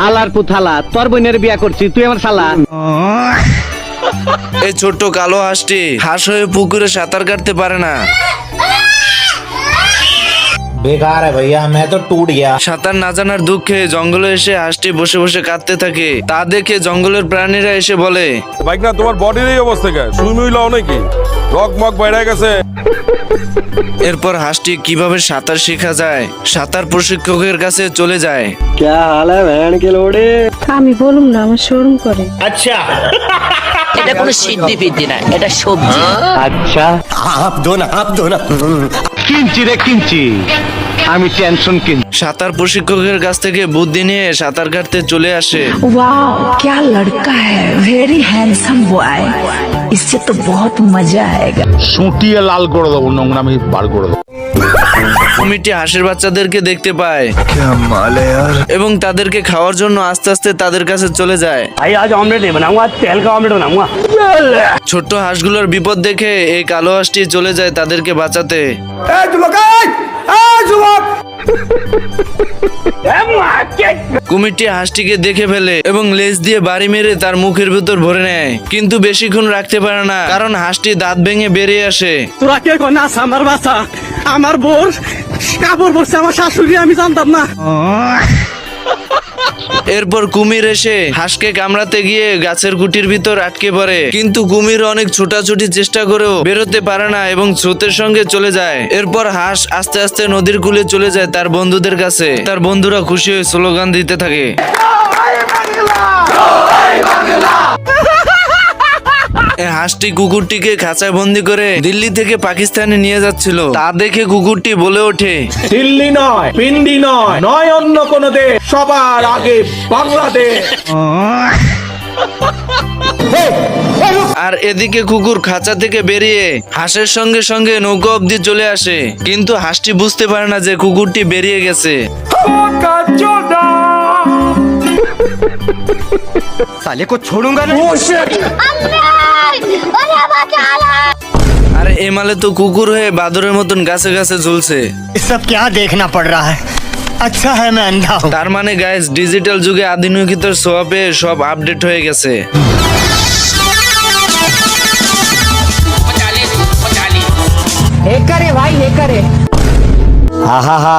হালার পুথালা, তোর বোনের বিয়া করছি, তুই আমার শালা। এই ছোট্ট কালো হাঁসটি হাঁস হয়ে পুকুরে সাঁতার কাটতে পারে না। बेकार है भैया, मैं तो टूट गया। সাঁতার না জানার দুঃখে জঙ্গলে এসে হাঁসটি বসে বসে কাঁদতে থাকে। তা দেখে জঙ্গলের প্রাণীরা এসে বলে, বাইক না তোমার বডির এই অবস্থা কে? সুইমিং লাও নাকি? রক মক বাইরে গেছে। এরপর হাঁসটি কিভাবে সাঁতার শেখা যায় সাঁতার প্রশিক্ষকের কাছে চলে যায়। আমি বলুম না, আমার শরম করে। এটা কোনো সিদ্ধি ফিদ্ধি না, এটা সবজি। আচ্ছা आप दो ना কিনছি রে কিনছি, আমি টেনশন কিনছি। সাঁতার প্রশিক্ষকের কাছ থেকে বুদ্ধি নিয়ে সাঁতার কাটতে চলে আসে। वाह क्या लड़का है, वेरी हैंडसम बॉय, इससे तो बहुत मजा आएगा। সুটিয়ে লাল করে দেবো, নোংরামি বার করে দেবো। কুমিরটি হাঁসের বাচ্চাদেরকে দেখতে পায় এবং তাদেরকে খাওয়ার জন্য আস্তে আস্তে তাদের কাছে চলে যায়। ছোট্ট হাঁসগুলোর বিপদ দেখে এই কালো হাঁসটি চলে যায় তাদেরকে বাঁচাতে। কুমিরটি হাঁসটিকে দেখে ফেলে এবং লেজ দিয়ে বাড়ি মেরে তার মুখের ভিতর ভরে নেয়, কিন্তু বেশিক্ষণ রাখতে পারে না কারণ হাঁসটি দাঁত ভেঙে বেরিয়ে আসে। তোরা কে নাচ আমার বাচ্চা, আমার বোর কাপড় পরছে আমার শাশুড়ি, আমি জানতাম না। এরপর কুমির এসে হাঁসকে কামড়াতে গিয়ে গাছের গুটির ভিতর আটকে পড়ে, কিন্তু কুমির অনেক ছোটাছুটি চেষ্টা করেও বেরোতে পারে না এবং স্রোতের সঙ্গে চলে যায়। এরপর হাঁস আস্তে আস্তে নদীর কূলে চলে যায় তার বন্ধুদের কাছে। তার বন্ধুরা খুশি হয়ে স্লোগান দিতে থাকে। হাঁসটি কুকুরটিকে খাঁচায় বন্দি করে দিল্লি থেকে পাকিস্তানে নিয়ে যাচ্ছিল। তা দেখে কুকুরটি বলে ওঠে, दिल्ली नয়, पिंडी নয়, নয় অন্য কোন দেশ, সবার আগে বাংলাদেশ। আর এদিকে কুকুর খাঁচা থেকে বেরিয়ে হাঁসের সঙ্গে সঙ্গে নৌকা অব্দি চলে আসে, কিন্তু হাঁসটি বুঝতে পারে না যে কুকুরটি বেরিয়ে গেছে। साले को छोड़ूंगा नहीं। আর এমালে তো কুকুর হয়ে বাদরের মতন গাছে গাছে ঝুলছে। सब क्या देखना पड़ रहा है? अच्छा है मैं अंधा हूँ। তার মানে গাইস, ডিজিটাল যুগে আধুনিকতার ছোঁয়া পেয়ে সব আপডেট হয়ে গেছে। हा हा हा